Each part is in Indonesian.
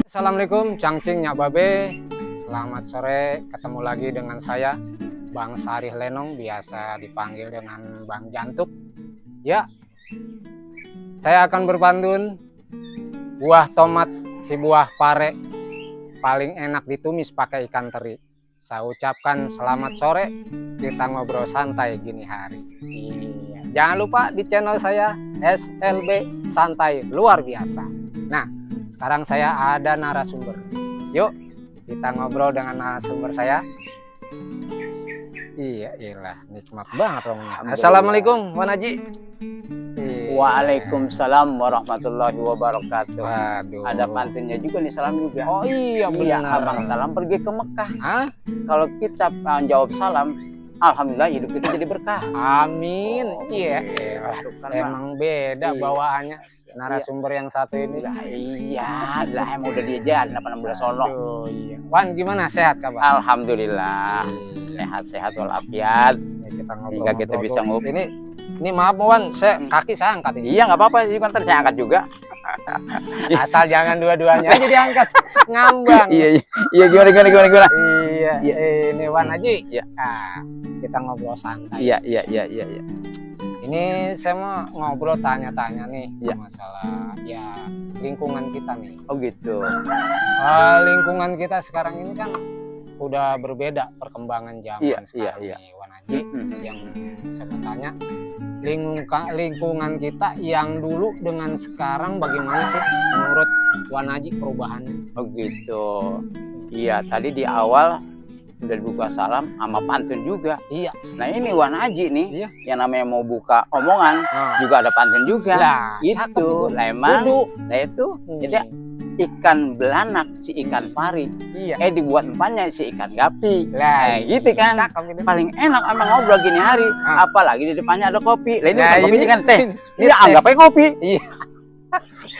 Assalamualaikum, Cangcing Nyak Babe. Selamat sore, ketemu lagi dengan saya, Bang Sarih Lenong, biasa dipanggil dengan Bang Jantuk. Ya, saya akan berpantun. Buah tomat, si buah pare, paling enak ditumis pakai ikan teri. Saya ucapkan selamat sore, kita ngobrol santai gini hari. Iya. Jangan lupa di channel saya SLB Santai Luar Biasa. Nah, sekarang saya ada narasumber. Yuk, kita ngobrol dengan narasumber saya. Iya, nikmat banget romanya. Assalamualaikum, Wan Haji. Waalaikumsalam warahmatullahi wabarakatuh. Waduh. Ada pantunnya juga nih, salam juga. Oh iya, benar. Abang salam pergi ke Mekah. Hah? Kalau kita jawab salam, alhamdulillah hidup kita jadi berkah. Amin. Iya. Emang beda bawaannya. Narasumber yang satu ini. Iya, emang udah diajarin 8 bulan sono. Iya. Wan, gimana, sehat kabar? Alhamdulillah. Sehat-sehat walafiat. Ya, kita ngobrol. Hingga kita bisa ngobrol. Ini maaf Wan, kaki saya angkat ini. Iya, nggak apa-apa sih, kan saya angkat juga. Asal jangan dua-duanya aja diangkat. Ngambang. Iya, gimana? Iya. Ini Wan Haji. Iya. Nah, kita ngobrol santai. Iya. Ini saya mau ngobrol tanya-tanya nih ya. Masalah ya lingkungan kita nih. Oh gitu. Lingkungan kita sekarang ini kan udah berbeda perkembangan zaman sekarang nih, Wan Haji. Yang saya mau tanya, lingkungan kita yang dulu dengan sekarang bagaimana sih menurut Wan Haji perubahannya? Oh gitu. Iya, tadi di awal udah dibuka salam sama pantun juga. Iya. Nah ini Wan Haji nih, iya. Yang namanya mau buka omongan juga ada pantun juga. Nah, itu lemang. Nah itu, jadi ikan belanak si ikan pari. Iya. Dibuat empatnya si ikan gapi. Lah, gitu kan. Paling enak emang ngobrol gini hari. Apalagi di depannya ada kopi. Lah ini bukan kopi, ini kan teh. Iya, anggap aja kopi. Iya.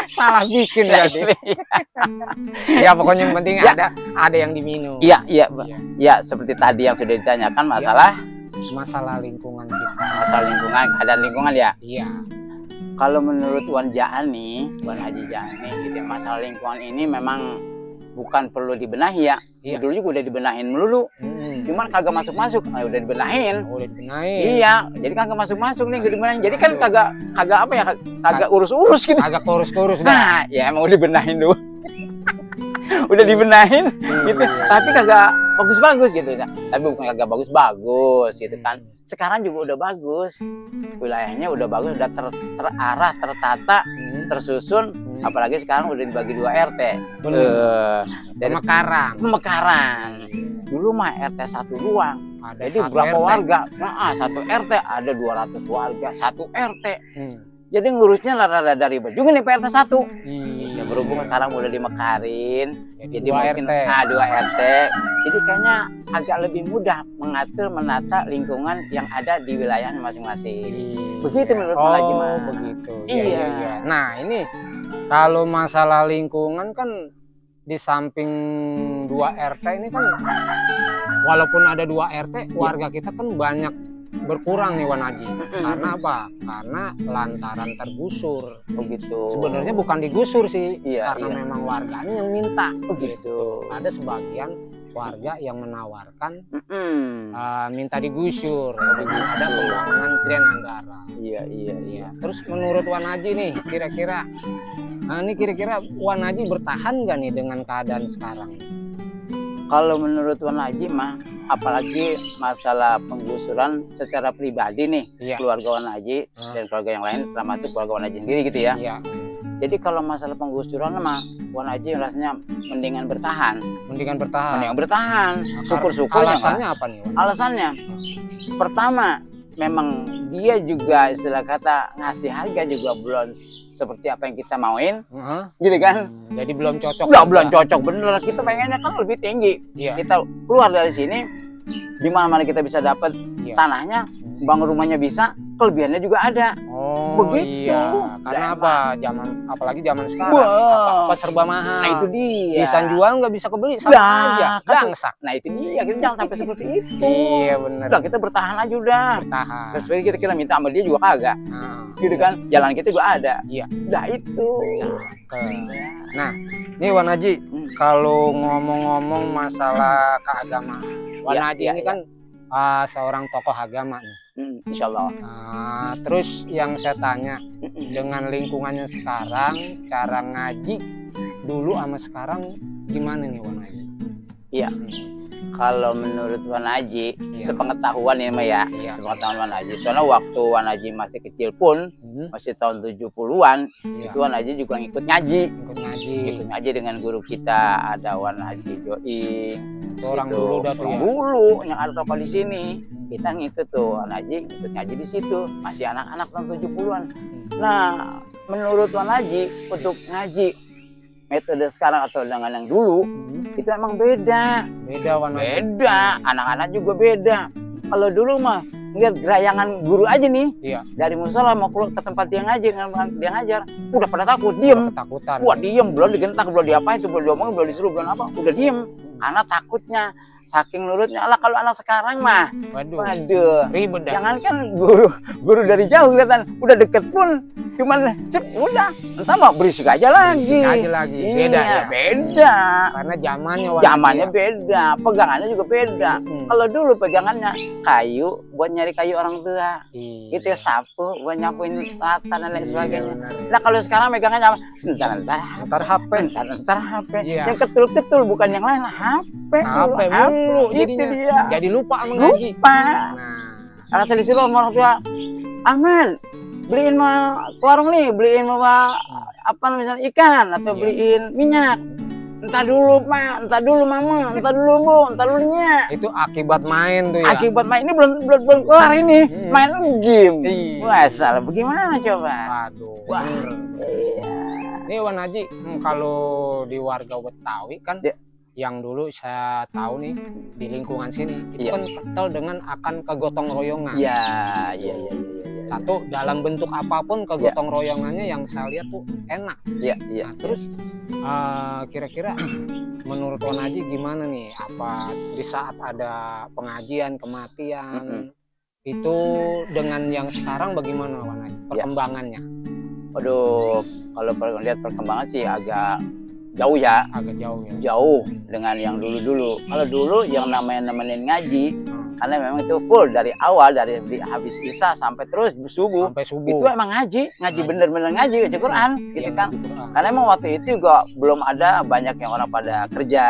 Salah bikin berarti. Ya pokoknya yang penting ada yang diminum. Iya, seperti tadi yang sudah ditanyakan masalah lingkungan kita. Masalah lingkungan, keadaan lingkungan ya. Iya. Kalau menurut Wan Haji Jani, gitu, masalah lingkungan ini memang bukan perlu dibenahi ya. Iya. Dulu juga udah dibenahin melulu. Cuman kagak masuk. Udah dibenahin. Iya, jadi kagak masuk nih, gak dibenahin. Jadi kan kagak urus-urus gitu. Kagak kurus-kurus. Nah, ya emang udah dibenahin dulu. Udah dibenahin gitu. Tapi kagak bagus-bagus gitu ya. Tapi bukan kagak bagus-bagus gitu kan. Sekarang juga udah bagus. Wilayahnya udah bagus, udah terarah, tertata, tersusun. Apalagi sekarang udah dibagi 2 RT. Pemekaran. Dulu mah RT 1 doang. Jadi berapa warga? Nah, 1 RT ada 200 warga, 1 RT. Jadi ngurusnya rada ribet juga nih PRT 1. Ya berhubung sekarang udah dimekarin. Jadi mungkin 2 RT. Jadi kayaknya agak lebih mudah menata lingkungan yang ada di wilayahnya masing-masing. Begitu menurut Wan Haji. Begitu. Iya. Nah, ini kalau masalah lingkungan kan di samping 2 RT ini kan walaupun ada 2 RT, warga kita kan banyak berkurang nih Wan Haji. Karena apa? Karena lantaran tergusur. Begitu. Sebenarnya bukan digusur sih, karena memang warganya yang minta. Begitu. Ada sebagian warga yang menawarkan minta digusur. Ada pembangunan Grand Anggara. Iya. Terus menurut Wan Haji nih, kira-kira Wan Haji bertahan nggak nih dengan keadaan sekarang? Kalau menurut Wan Haji mah, apalagi masalah penggusuran secara pribadi nih, keluarga Wan Haji dan keluarga yang lain, termasuk keluarga Wan Haji sendiri gitu ya. Jadi kalau masalah penggusuran mah, Wan Haji rasanya mendingan bertahan. Mendingan bertahan. Syukur-syukur. Alasannya apa nih, Wan? Alasannya, pertama, memang dia juga istilah kata ngasih harga juga belum seperti apa yang kita mauin, gitu kan? Jadi belum cocok. Belum cocok bener. Kita pengennya kan lebih tinggi. Kita keluar dari sini, di mana-mana kita bisa dapat tanahnya, bangun rumahnya bisa, kelebihannya juga ada. Oh Begitu. iya, karena Nah, apa? Apalagi zaman sekarang, Wah. apa serba mahal. Nah itu dia. Bisa jual nggak bisa kebeli, sama aja. Kan, Dangsak. nah itu dia, kita jangan sampai seperti itu. Iya bener. Udah kita bertahan aja udah. Bertahan. Terus kita minta sama dia juga kagak. Nah, Gitu kan, jalan kita juga ada. Iya. Udah itu. Nah, nih Wan Haji, kalau ngomong-ngomong masalah keagamaan, Wan Iya, Haji iya, ini iya. kan seorang tokoh agama nih. Insya Allah. Terus yang saya tanya, dengan lingkungannya sekarang, cara ngaji dulu sama sekarang gimana nih Wan Haji? Iya. Kalau menurut Wan Haji, Iya. sepengetahuan ini mah ya, Iya. sepengetahuan Wan Haji. Soalnya waktu Wan Haji masih kecil pun, masih tahun 70-an, Iya. itu Wan Haji juga ngikut ngaji. Ikut ngaji. Ikut ngaji dengan guru kita, ada Wan Haji Joing. Itu orang gitu. dulu dah tuh Orang ya. dulu yang ada tokoh di sini. Kita ngikut tuh Wan Haji, ikut ngaji di situ. Masih anak-anak tahun 70-an. Nah, menurut Wan Haji, untuk ngaji metode sekarang atau dengan yang dulu, itu emang beda. Beda Wan Haji. Beda, anak-anak juga beda. Kalau dulu mah ngeliat gerayangan guru aja nih, Iya. dari musola mau keluar ke tempat dia ngaji, dia ngajar, udah pada takut, diem. Ketakutan. Wah diem, belum digentak, belum diapain, itu belum diomongin, belum disuruh, belum apa, udah diem. Anak takutnya, saking nurutnya. Lah kalau anak sekarang mah, waduh, Ribet dah. jangan kan guru dari jauh kelihatan, udah deket pun, cuman udah, entah mau berisik aja lagi. Berisik aja lagi. Beda Iya, ya. beda. Karena zamannya Wan Zamannya Haji ya. beda, pegangannya juga beda. Kalau dulu pegangannya kayu buat nyari kayu orang tua, Iya. gitu ya, sapu buat nyapuin latan dan lain Iya, sebagainya. benar. Nah kalau sekarang megangannya apa? Entar HP. entar HP. Iya. Yang ketul-ketul bukan yang lain, HP. HP mulu Itu jadinya. dia. Jadi lupa sama ngaji. Lupa. Nah, Kalau saya disuruh sama orang tua, Ahmad, beliin mah ke warung nih, beliin mah apa misalnya ikan atau Iya. beliin minyak. Entar dulu Pak, entar dulu Mama, entar dulu Bu, entar dulunya. itu akibat main tuh ya. Akibat main ini belum kelar ini, main game. Iya. Wah, salah bagaimana coba? Aduh. Wah. Bener. Iya. Nih Wan Haji, kalau di warga Betawi kan, Ya. yang dulu saya tahu nih di lingkungan sini itu Iya. kan kental dengan akan kegotong royongan. Iya, iya. Satu, dalam bentuk apapun kegotong royongannya yang saya lihat tuh enak. Iya. Nah, terus kira-kira menurut Wan Haji gimana nih? Apa di saat ada pengajian, kematian itu dengan yang sekarang bagaimana Wan Haji perkembangannya? Waduh, kalau lihat perkembangan sih agak jauh ya, Agak jauh ya. jauh dengan yang dulu-dulu. Kalau dulu yang namanya nemenin ngaji, karena memang itu full dari awal, dari habis isya sampai terus subuh. Sampai subuh. Itu emang ngaji bener-bener ngaji, baca Quran, gitu Iya, kan. ngaji Quran. Karena emang waktu itu juga belum ada banyak yang orang pada kerja,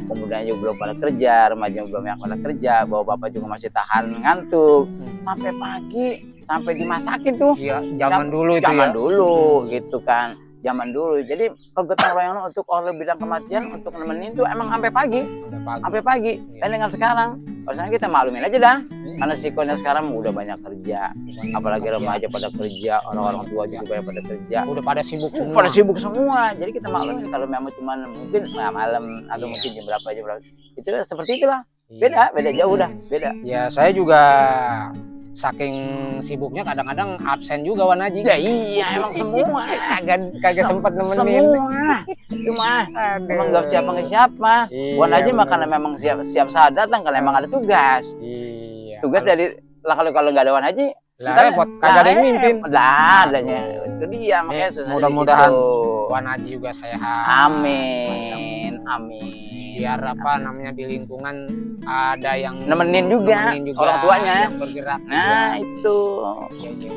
kemudian juga belum pada kerja, remaja belum yang pada kerja, bawa bapak juga masih tahan ngantuk, sampai pagi, sampai dimasakin tuh. Iya, zaman dulu itu Zaman ya. dulu gitu kan, zaman dulu. Jadi kegotong royongan untuk orang bidang kematian, untuk nemenin itu emang sampai pagi. Sampai pagi. Dan dengan sekarang, kalau kita maklumin aja dah. Karena sikonya sekarang udah banyak kerja, apalagi remaja pada kerja, orang-orang tua juga banyak pada kerja. Udah pada sibuk semua. Pada sibuk semua. Jadi kita maklumin kalau memang cuma mungkin setengah malam atau mungkin jam berapa. Itu seperti itulah. Beda jauh dah, beda. Ya saya juga saking sibuknya kadang-kadang absen juga Wan Haji. Ya iya, emang semua. Kagak sempat nemenin. Semua. Itu mah. Emang nggak siapa. Iya, Wan Haji mah bener. karena memang siap saat datang, karena emang ada tugas. Iya. Tugas dari lah kalau nggak ada Wan Haji, Lah repot, kagak ada yang mimpin. Lah adanya. Itu dia makanya susah. Mudah-mudahan gitu. Wan Haji juga sehat. Amin. Biar apa namanya di lingkungan ada yang Nemenin juga orang tuanya. yang bergerak. Nah itu. Iya.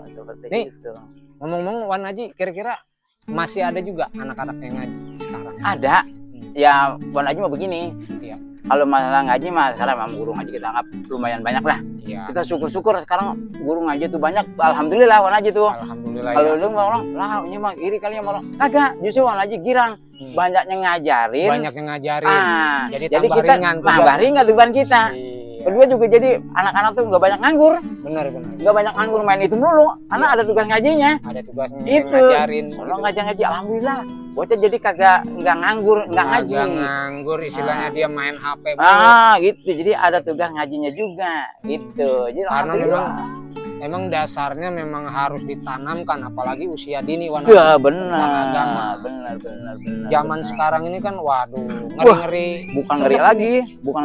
Seperti Nih. itu. Ngomong-ngomong Wan Haji, kira-kira masih ada juga anak-anak yang ngaji sekarang? Ada. Ya Wan Haji mah begini. Iya. Kalau masalah ngaji mah sekarang memang guru ngaji kita anggap lumayan banyak lah. Iya. Kita syukur-syukur sekarang guru ngaji tuh banyak. Alhamdulillah Wan Haji tuh. Alhamdulillah. Kalau Ya. dulu orang, lah ini mah iri kali ya orang. Kagak, justru Wan Haji girang. Banyaknya ngajarin. Banyak yang ngajarin. Jadi tambah kita ringan tuh tambah ringan beban kita. Iya. Kedua juga jadi anak-anak tuh nggak banyak nganggur. Benar. Nggak banyak nganggur main itu mulu. Karena ada tugas ngajinya. Ada tugasnya Itu. ngajarin. Kalau ngaji alhamdulillah. Bocah jadi kagak nggak nganggur, nggak ngaji. Nggak nganggur, istilahnya dia main HP. Gitu. Jadi ada tugas ngajinya juga. Gitu. Jadi Karena alhamdulillah. memang emang dasarnya memang harus ditanamkan, apalagi usia dini Wan. Ya agama. benar. Zaman sekarang ini kan waduh ngeri-ngeri. Bukan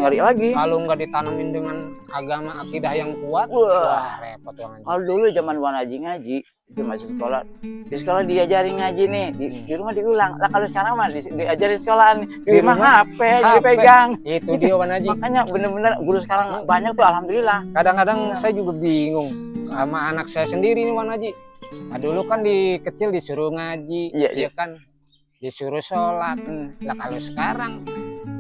ngeri lagi. Kalau nggak ditanamin dengan agama akidah yang kuat, wah repot Wan Haji. Kalau dulu zaman Wan Haji ngaji itu masih sekolah, di sekolah diajarin ngaji nih, di rumah diulang. Lah kalau sekarang mah diajarin sekolahan, di rumah HP dipegang. Itu dia Wan Haji. Makanya bener-bener guru sekarang banyak tuh, alhamdulillah. Kadang-kadang saya juga bingung sama anak saya sendiri nih Wan Haji. Nah, dulu kan di kecil disuruh ngaji, iya kan disuruh sholat. Lah kalau sekarang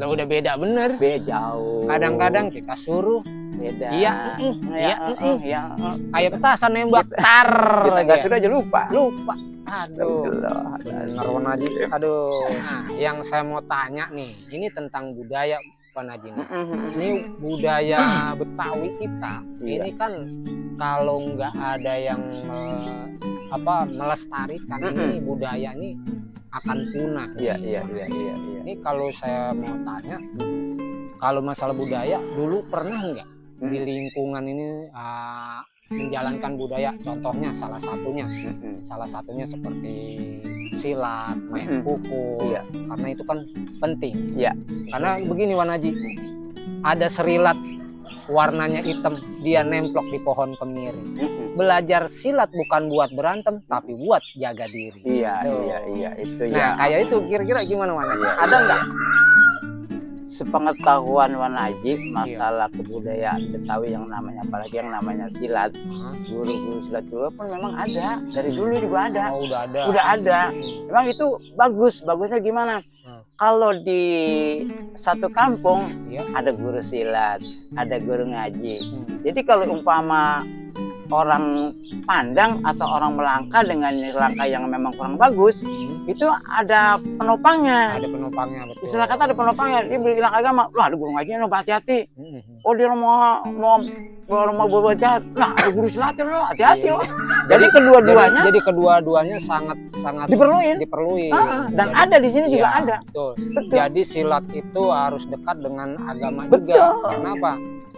lah udah beda bener. Beda jauh. Kadang-kadang kita suruh beda. Iya. Kayak gitu. petasan nembak tar. Kita sudah aja lupa. Aduh. Bener Wan Haji. Aduh. Nah, yang saya mau tanya nih, ini tentang budaya Wan Haji. Ini budaya Betawi kita. Ini kan kalau nggak ada yang melestarikan, ini budaya ini akan punah. Iya. Ini kalau saya mau tanya, kalau masalah budaya dulu pernah nggak di lingkungan ini menjalankan budaya? Contohnya salah satunya seperti silat, main pukul, karena itu kan penting. Karena begini Wan Haji, ada serilat warnanya hitam, dia nemplok di pohon kemiri. Belajar silat bukan buat berantem, tapi buat jaga diri. Iya itu ya. Nah kayak itu kira-kira gimana Wan Haji? Ada nggak? Sepengetahuan Wan Haji masalah kebudayaan Betawi yang namanya, apalagi yang namanya silat, guru-guru silat dulu pun memang ada, dari dulu juga ada. Oh, udah ada. Memang itu bagusnya gimana? Kalau di satu kampung ada guru silat, ada guru ngaji. Jadi kalau umpama orang pandang atau orang melangkah dengan langkah yang memang kurang bagus, itu ada penopangnya. Betul. Istilah kata ada penopangnya. Dia bilang agama, wah ada guru ngaji, lo hati-hati. Oh dia mau berbuat jahat, nah ada guru silat lo hati-hati lo. Jadi kedua-duanya sangat diperluin. Dan ada di sini juga ada. Betul. Jadi silat itu harus dekat dengan agama juga. Kenapa?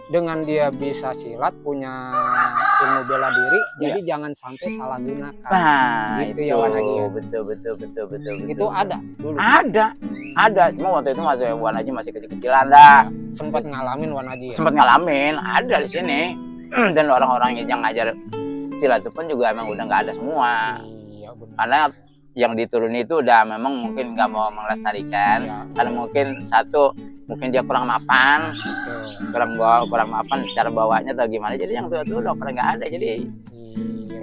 Dengan dia bisa silat, punya ilmu bela diri, jadi jangan sampai salah gunakan. Nah, gitu ya Wan Haji. Betul. Itu ada dulu. Ada. Cuma waktu itu Wan Haji masih kecil-kecilan dah. Sempat ngalamin Wan Haji. Sempat ngalamin, ada di sini. Dan orang-orang yang ngajar silat itu pun juga emang udah nggak ada semua. Iya, benar. Karena yang dituruni itu udah memang mungkin nggak mau melestarikan. Karena mungkin mungkin dia kurang mapan, kurang mapan cara bawanya atau gimana, jadi yang tua-tua udah pada nggak ada, jadi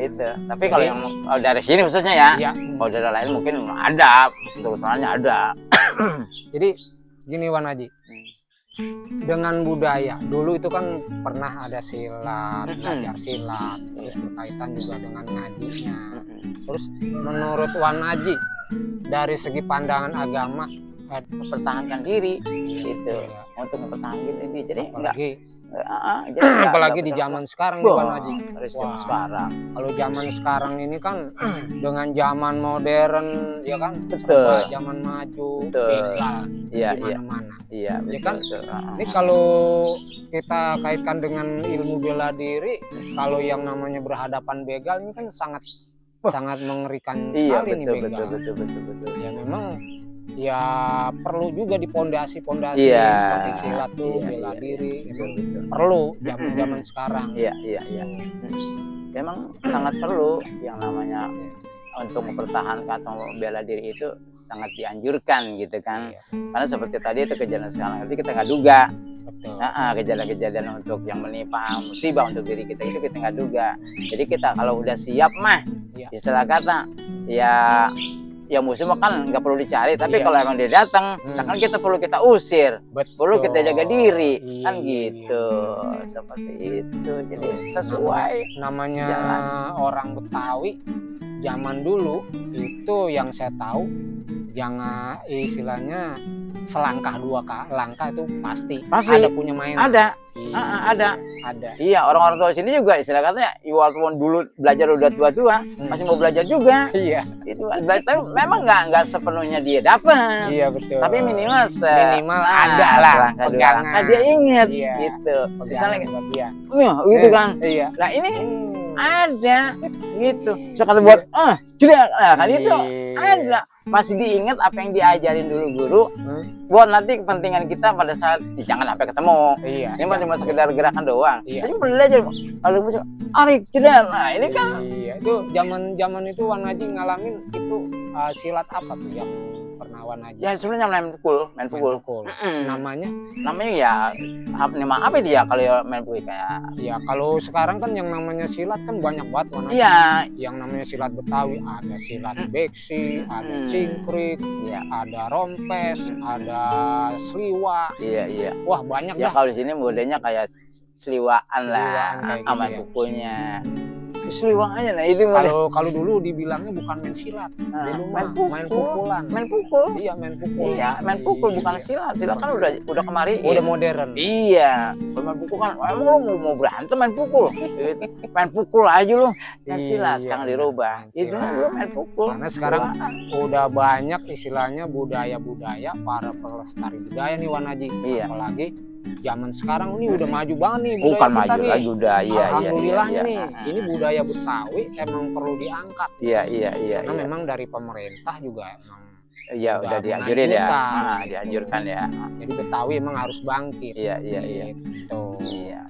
itu. Tapi kalau yang dari sini khususnya kalau dari lain mungkin ada, kebetulannya ada. Jadi gini Wan Haji, dengan budaya dulu itu kan pernah ada silat, belajar silat, terus berkaitan juga dengan ngajinya. Terus menurut Wan Haji dari segi pandangan agama, mempertahankan diri gitu, untuk mempertahankan diri. Jadi apalagi di zaman sekarang nih Wan Haji. Sekarang kalau zaman sekarang ini kan dengan zaman modern ya kan, zaman maju, begal di mana-mana. Iya kan. Ini kalau kita kaitkan dengan ilmu bela diri, kalau yang namanya berhadapan begal ini kan sangat mengerikan sekali nih begal. Betul. Ya memang ya perlu juga di pondasi-pondasi seperti silat tuh, bela diri itu perlu zaman sekarang. Iya. Memang sangat perlu yang namanya untuk mempertahankan atau bela diri itu sangat dianjurkan gitu kan. Karena seperti tadi itu kejadian sekarang nanti kita nggak duga. Kejadian-kejadian untuk yang menimpa musibah untuk diri kita itu kita nggak duga. Jadi kita kalau udah siap mah, istilah kata ya musuh kan nggak perlu dicari, tapi kalau emang dia datang, kan kita perlu kita usir, perlu kita jaga diri, kan gitu, seperti itu. Jadi sesuai namanya orang Betawi zaman dulu itu yang saya tahu, jangan istilahnya selangkah dua langkah itu pasti ada punya mainan. Ada. Iya, orang-orang tua sini juga istilah katanya, walaupun dulu belajar udah tua-tua, masih mau belajar juga. Iya. Itu tapi memang nggak sepenuhnya dia dapat. Iya, betul. Tapi minimal ada lah pegangan. Dia ingat gitu. Misalnya dia. Gitu kan. Iya. Nah, ini ada gitu. Sekali buat sudah kan itu ada, masih diingat apa yang diajarin dulu guru buat nanti kepentingan kita pada saat jangan sampai ketemu. Ini cuma sekedar gerakan doang. Jadi belajar kalau muncul Arik tidak. Nah ini kan itu zaman itu Wan Haji ngalamin itu silat apa tuh yang pernah Wan Haji? Ya sebenarnya main pukul. Namanya ya apa itu ya kalau main pukul kayak. Ya kalau sekarang kan yang namanya silat kan banyak banget Wan Haji. Iya. Yang namanya silat Betawi ada silat beksi, ada cingkrik, ada rompes, ada sliwa. Iya. Wah banyak ya dah. Kalau di sini modelnya kayak seliwaan lah, sama gitu pukulnya. Seliwaan aja nah itu. Kalau dulu dibilangnya bukan main silat, dulu main pukulan. Main pukul. Iya main pukul. Iya main pukul bukan silat. Silat kan udah kemari. Udah modern. Iya. Main pukul kan. Emang lu mau berantem main pukul? Main pukul aja lu. Kan silat sekarang dirubah. Itu lu main pukul. Karena sekarang udah banyak istilahnya budaya-budaya para pelestari budaya nih Wan Haji. Iya. Apalagi zaman sekarang ini udah maju banget nih budaya bukan kita maju nih. lagi udah Alhamdulillah nih ini budaya Betawi emang perlu diangkat. Iya. Karena memang dari pemerintah juga emang udah dianjurin ya. Dianjurkan ya. Jadi Betawi emang harus bangkit. Iya. Gitu.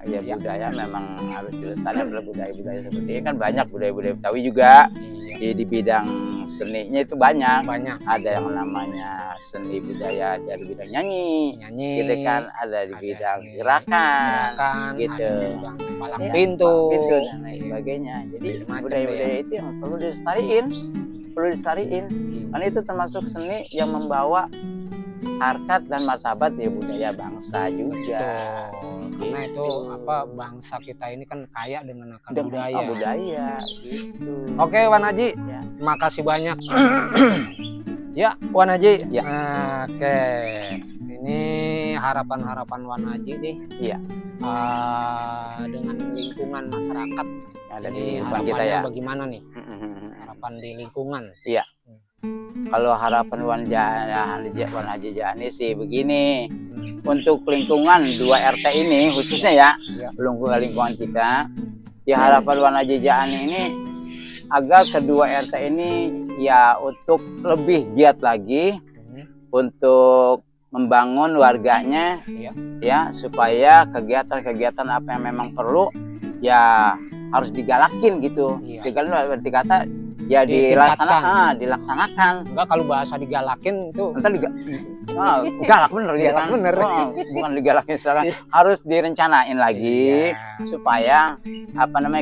Iya budaya memang harus dilestarikan. Budaya-budaya seperti ini kan banyak budaya-budaya Betawi juga. Di bidang seninya itu banyak. Ada yang namanya seni budaya dari bidang nyanyi gitu kan, ada di bidang gerakan gitu, ada di bidang palang pintu dan lain sebagainya. Jadi budaya-budaya itu yang perlu dilestarikan. Karena itu termasuk seni yang membawa harkat dan martabat ya budaya bangsa juga. Karena itu bangsa kita ini kan kaya dengan akan budaya gitu. Oke Wan Haji, makasih banyak. Ya Wan Haji. Oke, ini harapan Wan Haji nih. Iya. Dengan lingkungan masyarakat ada di lingkungan kita ya. Bagaimana nih harapan di lingkungan? Iya. Kalau harapan Wan Haji Jani sih begini. Untuk lingkungan 2 RT ini khususnya ya, lingkungan kita, ya harapan Wan Haji Jani ini agar kedua RT ini ya untuk lebih giat lagi untuk membangun warganya ya, supaya kegiatan-kegiatan apa yang memang perlu ya harus digalakin gitu. Digalakin berarti kata ya dilaksanakan. Enggak, kalau bahasa digalakin itu entar galak bener gitu kan. Bukan digalakin sekarang, harus direncanain lagi supaya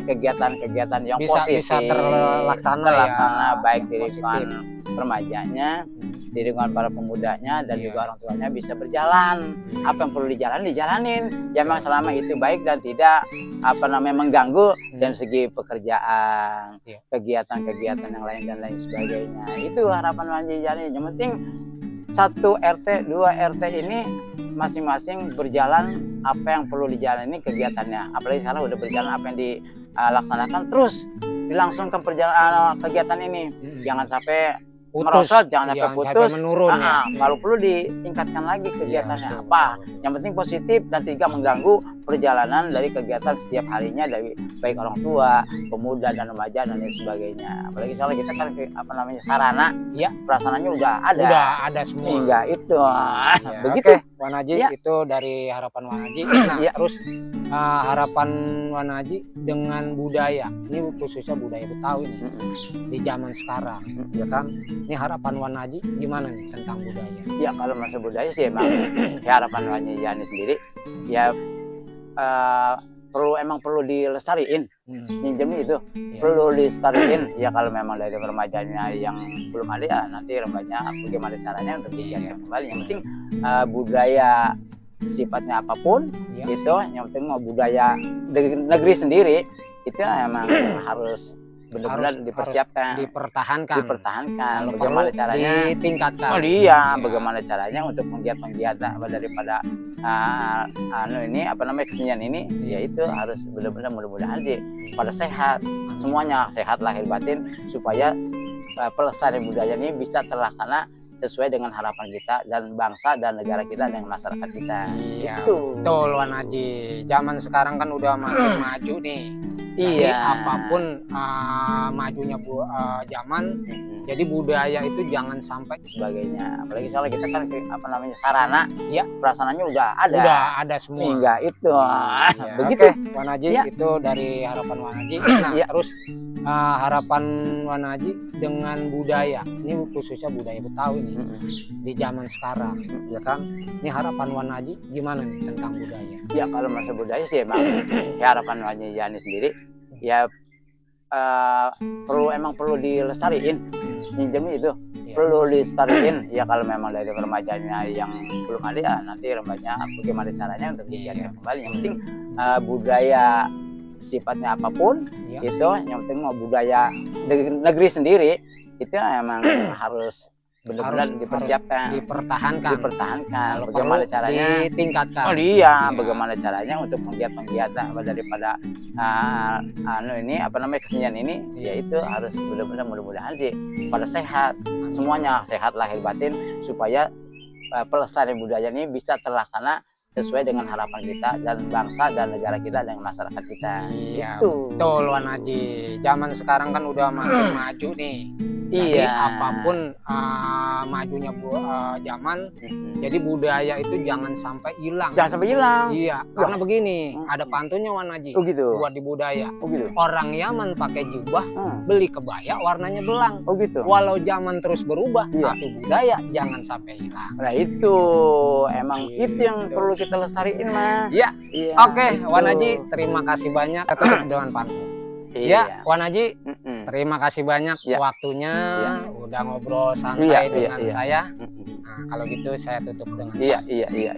kegiatan-kegiatan yang positif bisa terlaksana baik di lingkungan remajanya, di lingkungan para pemudanya dan juga orang tuanya bisa berjalan. Apa yang perlu dijalanin ya memang selama itu baik dan tidak mengganggu dan segi pekerjaan, kegiatan-kegiatan yang lain dan lain sebagainya. Itu harapan Wan Haji Jani. Yang penting 1 RT 2 RT ini masing-masing berjalan apa yang perlu dijalani kegiatannya. Apalagi sekarang udah berjalan apa yang dilaksanakan, terus dilangsungkan perjalanan kegiatan ini. Jangan sampai merosot, jangan sampai putus, menurun kalau perlu ditingkatkan lagi kegiatannya. Yang penting positif dan tidak mengganggu perjalanan dari kegiatan setiap harinya dari baik orang tua, pemuda dan remaja dan lain sebagainya. Apalagi soalnya kita kan sarana, perasaannya udah ada semua. Hingga itu. Begitu. Wan Haji, itu dari harapan Wan Haji. Terus harapan Wan Haji dengan budaya. Ini khususnya budaya Betawi nih, di zaman sekarang, ya kan? Ini harapan Wan Haji gimana nih tentang budaya? Ya kalau masa budaya sih emang harapan Wan Haji Jani sendiri ya perlu dilestariin. Minjem itu perlu dilestariin ya. Kalau memang dari remajanya yang belum ada ya nanti remajanya bagaimana caranya untuk digiatkan kembali. Yang penting budaya sifatnya apapun itu, yang penting mau budaya negeri sendiri itu emang harus benar-benar dipertahankan. Bagaimana caranya ditingkatkan. Bagaimana caranya untuk penggiat daripada kesenian ini, yaitu harus benar-benar mudah-mudahan pada sehat, semuanya sehat lahir batin, supaya pelestarian budaya ini bisa terlaksana sesuai dengan harapan kita dan bangsa dan negara kita dan masyarakat kita. Betul Wan Haji. Zaman sekarang kan udah makin maju nih. Jadi Iya. apapun majunya zaman, jadi budaya itu jangan sampai sebagainya. Apalagi soalnya kita kan apa namanya sarana, ya perasaannya udah ada. udah ada semua. Hingga itu. Ya, Begitu. Oke, Wan Haji, Ya. itu dari harapan Wan Haji. Nah, Ya. terus harapan Wan Haji dengan budaya. Ini khususnya budaya Betawi nih di zaman sekarang, ya kan? Ini harapan Wan Haji gimana nih tentang budaya? Ya kalau masa budaya sih emang ya harapan Wanya Yani sendiri ya perlu dilestariin. Minjem itu Ya. perlu dilestariin ya kalau memang dari remajanya yang belum ada ya nanti remajanya bagaimana caranya untuk digiatkan kembali. Yang penting budaya sifatnya apapun Ya. itu yang penting mau budaya negeri sendiri itu emang harus benar-benar Harus dipersiapkan, dipertahankan. dipertahankan. Kalau Bagaimana perlu caranya? ditingkatkan. Oh iya, Ya. bagaimana caranya untuk penggiat-penggiat daripada ini apa namanya kesenian ini, Ya. yaitu harus benar-benar mudah-mudahan sih pada sehat, semuanya sehat lahir batin supaya pelestarian budaya ini bisa terlaksana sesuai dengan harapan kita dan bangsa dan negara kita dan masyarakat kita. Iya, Itu. betul Wan Haji. Zaman sekarang kan udah makin maju nih. Jadi Iya. apapun majunya zaman, jadi budaya itu jangan sampai hilang. Jangan sampai hilang. Iya, karena begini, ada pantunnya Wan Haji Oh gitu. buat di budaya. Oh gitu. Orang Yaman pakai jubah, beli kebaya warnanya belang. Oh gitu. Walau zaman terus berubah, Iya. tapi budaya jangan sampai hilang. Nah itu emang itu yang Gitu. perlu kita lestariin mah. Iya. Iya. Oke, itu. Wan Haji, terima kasih banyak. Kita tutup dengan pantun. Ya, Wan Haji, terima kasih banyak Ya. waktunya, Ya. udah ngobrol santai Iya, dengan iya. saya. Nah, kalau gitu saya tutup dengan Iya, pantun. iya.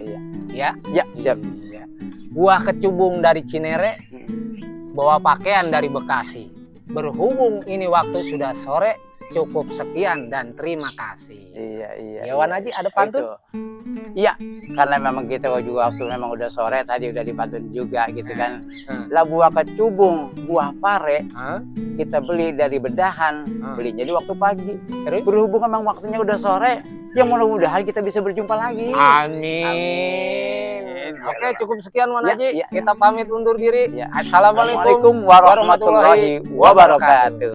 Ya. Ya, siap. Iya. Buah kecubung dari Cinere, bawa pakaian dari Bekasi. Berhubung ini waktu sudah sore, cukup sekian dan terima kasih. Iya. Ya, Wan Haji, ada pantun? Itu. Iya, karena memang kita juga waktu memang udah sore tadi udah dipantun juga gitu kan. Lah buah kecubung, buah pare Hah? kita beli dari bedahan, belinya di waktu pagi. Terus? Berhubung memang waktunya udah sore, ya mudah-mudahan kita bisa berjumpa lagi. Amin. Oke, cukup sekian Wan Ya, Haji. ya, ya. Kita pamit undur diri. Ya. Assalamualaikum Assalamualaikum warahmatullahi wabarakatuh.